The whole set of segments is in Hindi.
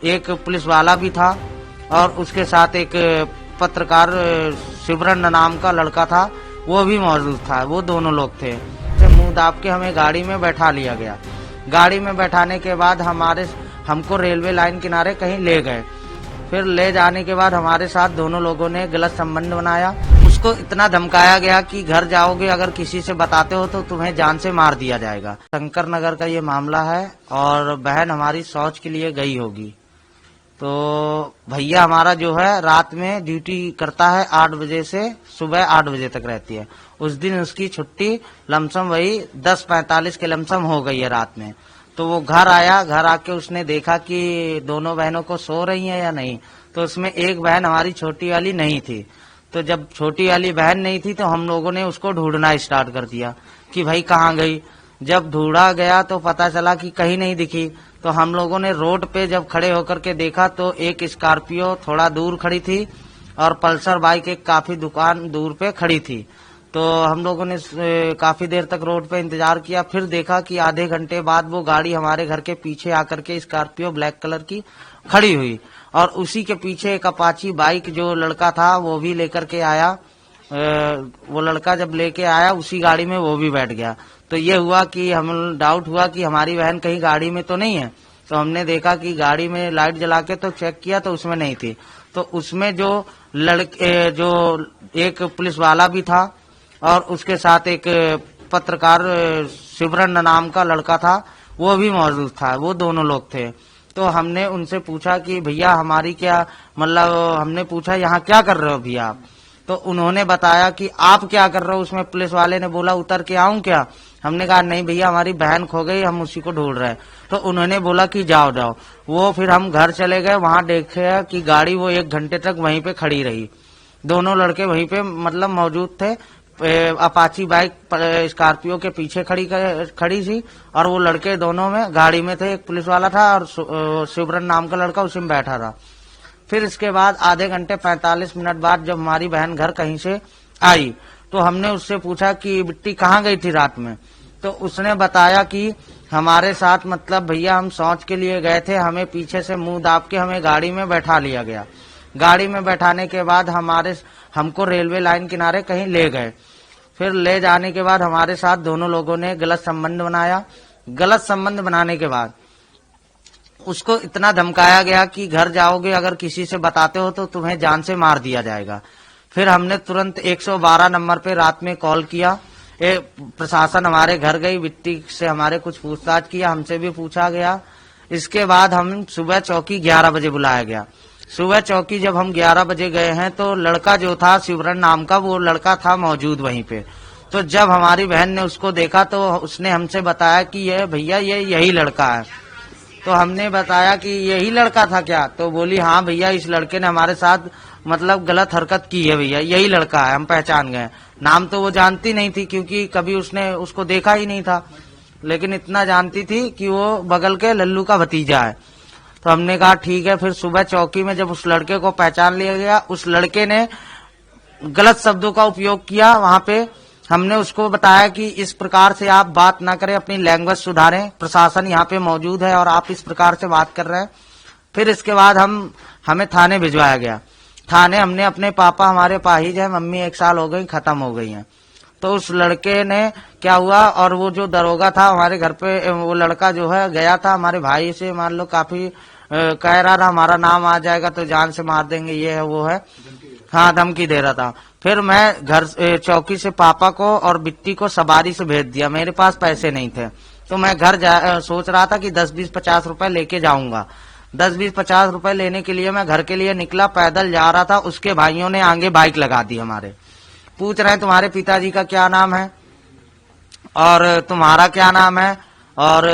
एक पुलिस वाला भी था और उसके साथ एक पत्रकार शिवरण नाम का लड़का था, वो भी मौजूद था। वो दोनों लोग थे। मुंह दाब के हमें गाड़ी में बैठा लिया गया। गाड़ी में बैठाने के बाद हमको रेलवे लाइन किनारे कहीं ले गए। फिर ले जाने के बाद हमारे साथ दोनों लोगों ने गलत संबंध बनाया। उसको इतना धमकाया गया कि घर जाओगे अगर किसी से बताते हो तो तुम्हें जान से मार दिया जाएगा। शंकर नगर का ये मामला है और बहन हमारी शौच के लिए गई होगी। तो भैया हमारा जो है रात में ड्यूटी करता है 8 बजे से सुबह 8 बजे तक रहती है। उस दिन उसकी छुट्टी लमसम वही 10:45 के लमसम हो गई है रात में। तो वो घर आया, घर आके उसने देखा कि दोनों बहनों को सो रही हैं या नहीं। तो उसमें एक बहन हमारी छोटी वाली नहीं थी। तो जब छोटी वाली बहन नहीं थी तो हम लोगों ने उसको ढूंढना स्टार्ट कर दिया कि भाई कहाँ गई। जब ढूंढा गया तो पता चला कि कहीं नहीं दिखी। तो हम लोगों ने रोड पे जब खड़े होकर के देखा तो एक स्कॉर्पियो थोड़ा दूर खड़ी थी और पल्सर बाइक एक काफी दुकान दूर पे खड़ी थी। तो हम लोगों ने काफी देर तक रोड पे इंतजार किया। फिर देखा कि आधे घंटे बाद वो गाड़ी हमारे घर के पीछे आकर के स्कॉर्पियो ब्लैक कलर की खड़ी हुई और उसी के पीछे एक अपाची बाइक जो लड़का था वो भी लेकर के आया। वो लड़का जब लेके आया उसी गाड़ी में वो भी बैठ गया। तो ये हुआ कि हम डाउट हुआ कि हमारी बहन कहीं गाड़ी में तो नहीं है। तो हमने देखा कि गाड़ी में लाइट जला के तो चेक किया तो उसमें नहीं थी। तो उसमें जो एक पुलिस वाला भी था और उसके साथ एक पत्रकार शिवरण नाम का लड़का था, वो भी मौजूद था। वो दोनों लोग थे। तो हमने उनसे पूछा कि भैया हमारी क्या मतलब, हमने पूछा यहाँ क्या कर रहे हो भैया आप। तो उन्होंने बताया कि आप क्या कर रहे हो। उसमें पुलिस वाले ने बोला उतर के आऊं क्या। हमने कहा नहीं भैया हमारी बहन खो गई, हम उसी को ढूंढ रहे हैं। तो उन्होंने बोला कि जाओ जाओ। वो फिर हम घर चले गए। वहां देखे कि गाड़ी वो 1 घंटे तक वहीं पे खड़ी रही। दोनों लड़के वहीं पे मतलब मौजूद थे। अपाची बाइक स्कॉर्पियो के पीछे खड़ी थी और वो लड़के दोनों में गाड़ी में थे। एक पुलिस वाला था और शिवरन नाम का लड़का उसी में बैठा था। फिर इसके बाद आधे घंटे 45 मिनट बाद जब हमारी बहन घर कहीं से आई तो हमने उससे पूछा कि बिट्टी कहाँ गई थी रात में। तो उसने बताया कि हमारे साथ मतलब भैया हम शौच के लिए गए थे, हमें पीछे से मुंह दाब के हमें गाड़ी में बैठा लिया गया। गाड़ी में बैठाने के बाद हमको रेलवे लाइन किनारे कहीं ले गए। फिर ले जाने के बाद हमारे साथ दोनों लोगों ने गलत संबंध बनाया। गलत संबंध बनाने के बाद उसको इतना धमकाया गया कि घर जाओगे अगर किसी से बताते हो तो तुम्हें जान से मार दिया जाएगा। फिर हमने तुरंत 112 नंबर पे रात में कॉल किया। प्रशासन हमारे घर गई, बिट्टी से हमारे कुछ पूछताछ किया, हमसे भी पूछा गया। इसके बाद हम सुबह चौकी 11 बजे बुलाया गया। सुबह चौकी जब हम 11 बजे गए हैं तो लड़का जो था शिवरण नाम का वो लड़का था मौजूद वहीं पे। तो जब हमारी बहन ने उसको देखा तो उसने हमसे बताया कि ये भैया ये यही लड़का है। तो हमने बताया कि यही लड़का था क्या। तो बोली हाँ भैया इस लड़के ने हमारे साथ मतलब गलत हरकत की है भैया, यही लड़का है, हम पहचान गए। नाम तो वो जानती नहीं थी क्योंकि कभी उसने उसको देखा ही नहीं था, लेकिन इतना जानती थी कि वो बगल के लल्लू का भतीजा है। तो हमने कहा ठीक है। फिर सुबह चौकी में जब उस लड़के को पहचान लिया गया, उस लड़के ने गलत शब्दों का उपयोग किया वहां पे। हमने उसको बताया कि इस प्रकार से आप बात ना करें, अपनी लैंग्वेज सुधारें, प्रशासन यहाँ पे मौजूद है और आप इस प्रकार से बात कर रहे हैं। फिर इसके बाद हमें थाने भिजवाया गया। थाने हमने अपने पापा हमारे पाहिज है, मम्मी 1 साल हो गई खत्म हो गई हैं। तो उस लड़के ने क्या हुआ और वो जो दरोगा था हमारे घर पे, वो लड़का जो है गया था हमारे भाई से, मान लो काफी कह रहा था हमारा नाम आ जाएगा तो जान से मार देंगे, ये है वो है, हाँ धमकी दे रहा था। फिर मैं घर चौकी से पापा को और बिट्टी को सवारी से भेज दिया। मेरे पास पैसे नहीं थे तो मैं घर सोच रहा था कि 10-20-50 रुपए लेके जाऊंगा। 10-20-50 रुपए लेने के लिए मैं घर के लिए निकला, पैदल जा रहा था। उसके भाइयों ने आगे बाइक लगा दी हमारे। पूछ रहे हैं तुम्हारे पिताजी का क्या नाम है और तुम्हारा क्या नाम है और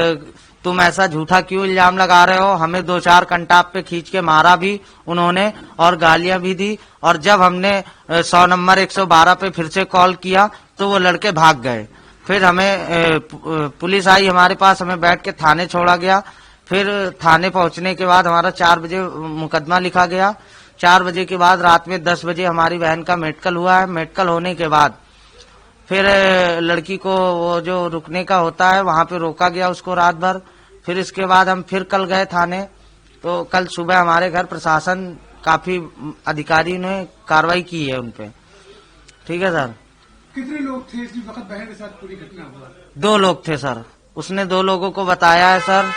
तुम ऐसा झूठा क्यों इल्जाम लगा रहे हो। हमें 2-4 कंटाप पे खींच के मारा भी उन्होंने और गालियां भी दी। और जब हमने 100 नंबर 112 पे फिर से कॉल किया तो वो लड़के भाग गए। फिर हमें पुलिस आई हमारे पास, हमें बैठ के थाने छोड़ा गया। फिर थाने पहुंचने के बाद हमारा 4 बजे मुकदमा लिखा गया। 4 बजे के बाद रात में 10 बजे हमारी बहन का मेडिकल हुआ है। मेडिकल होने के बाद फिर लड़की को वो जो रुकने का होता है वहां पे रोका गया उसको रात भर। फिर इसके बाद हम फिर कल गए थाने। तो कल सुबह हमारे घर प्रशासन काफी अधिकारी ने कार्रवाई की है उनपे। ठीक है सर। कितने लोग थे इस वक्त बहन के साथ पूरी घटना हुआ? 2 लोग थे सर। उसने 2 लोगों को बताया है सर,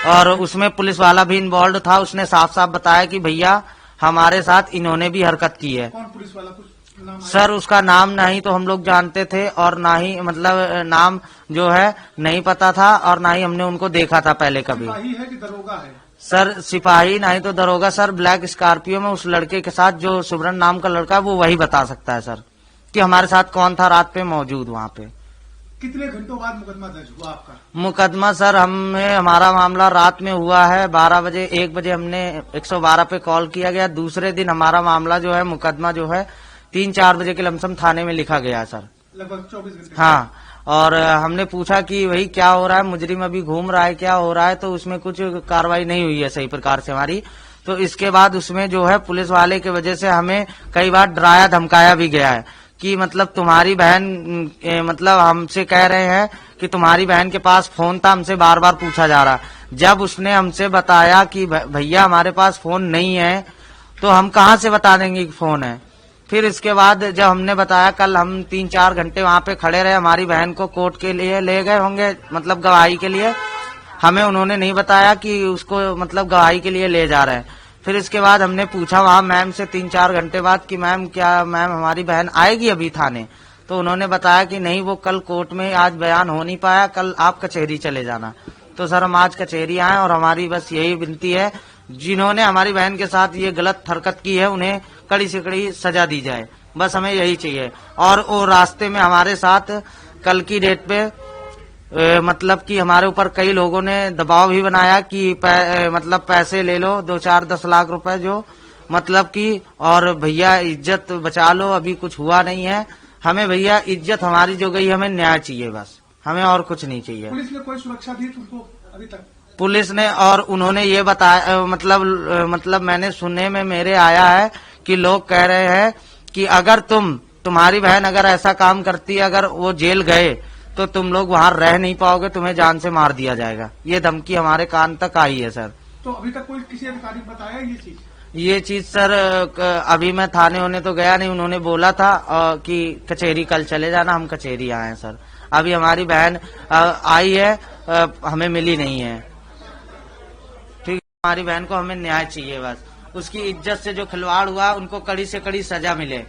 और उसमें पुलिस वाला भी इन्वॉल्व था। उसने साफ साफ बताया कि भैया हमारे साथ इन्होंने भी हरकत की है। कौन पुलिस वाला, कुछ नाम आया? सर उसका नाम नहीं तो हम लोग जानते थे, और ना ही मतलब नाम जो है नहीं पता था, और ना ही हमने उनको देखा था पहले कभी। सिपाही है कि दरोगा है? सर सिपाही नहीं तो दरोगा सर। ब्लैक स्कॉर्पियो में उस लड़के के साथ, जो सिमरन नाम का लड़का है, वो वही बता सकता है सर कि हमारे साथ कौन था रात पे मौजूद वहाँ पे। कितने घंटों बाद मुकदमा दर्ज हुआ आपका? मुकदमा सर हमारा मामला रात में हुआ है 12 बजे 1 बजे हमने 112 पे कॉल किया गया। दूसरे दिन हमारा मामला जो है, मुकदमा जो है 3-4 बजे के लमसम थाने में लिखा गया सर। लगभग 24 घंटे। हाँ, और हमने पूछा कि भाई क्या हो रहा है, मुजरिम अभी घूम रहा है, क्या हो रहा है, तो उसमें कुछ कार्रवाई नहीं हुई है सही प्रकार से हमारी। तो इसके बाद उसमें जो है पुलिस वाले की वजह से हमें कई बार डराया धमकाया भी गया है कि मतलब तुम्हारी बहन मतलब हमसे कह रहे हैं कि तुम्हारी बहन के पास फोन था, हमसे बार बार पूछा जा रहा। जब उसने हमसे बताया कि भैया हमारे पास फोन नहीं है, तो हम कहाँ से बता देंगे कि फोन है। फिर इसके बाद जब हमने बताया, कल हम 3-4 घंटे वहाँ पे खड़े रहे, हमारी बहन को कोर्ट के लिए ले गए होंगे, मतलब गवाही के लिए। हमें उन्होंने नहीं बताया कि उसको मतलब गवाही के लिए ले जा रहे हैं। फिर इसके बाद हमने पूछा वहाँ मैम से 3-4 घंटे बाद कि मैम हमारी बहन आएगी अभी थाने, तो उन्होंने बताया कि नहीं, वो कल कोर्ट में आज बयान हो नहीं पाया, कल आप कचहरी चले जाना। तो सर हम आज कचहरी आए, और हमारी बस यही विनती है, जिन्होंने हमारी बहन के साथ ये गलत हरकत की है उन्हें कड़ी से कड़ी सजा दी जाए, बस हमें यही चाहिए। और वो रास्ते में हमारे साथ कल की डेट पे मतलब कि हमारे ऊपर कई लोगों ने दबाव भी बनाया कि मतलब पैसे ले लो 2-4-10 लाख रुपए, जो मतलब कि, और भैया इज्जत बचा लो, अभी कुछ हुआ नहीं है। हमें भैया इज्जत हमारी जो गई, हमें न्याय चाहिए, बस हमें और कुछ नहीं चाहिए। पुलिस ने कोई सुरक्षा दी तुमको अभी तक? पुलिस ने, और उन्होंने ये बताया, मतलब मैंने सुनने में मेरे आया है कि लोग कह रहे हैं कि अगर तुम्हारी बहन अगर ऐसा काम करती है, अगर वो जेल गए, तो तुम लोग वहाँ रह नहीं पाओगे, तुम्हें जान से मार दिया जाएगा। ये धमकी हमारे कान तक आई है सर। तो अभी तक कोई किसी अधिकारी ने बताया ये चीज सर? अभी मैं थाने होने तो गया नहीं, उन्होंने बोला था कि कचहरी कल चले जाना, हम कचहरी आए हैं सर। अभी हमारी बहन आई है, हमें मिली नहीं है। ठीक, हमारी बहन को हमें न्याय चाहिए, बस उसकी इज्जत से जो खिलवाड़ हुआ उनको कड़ी से कड़ी सजा मिले।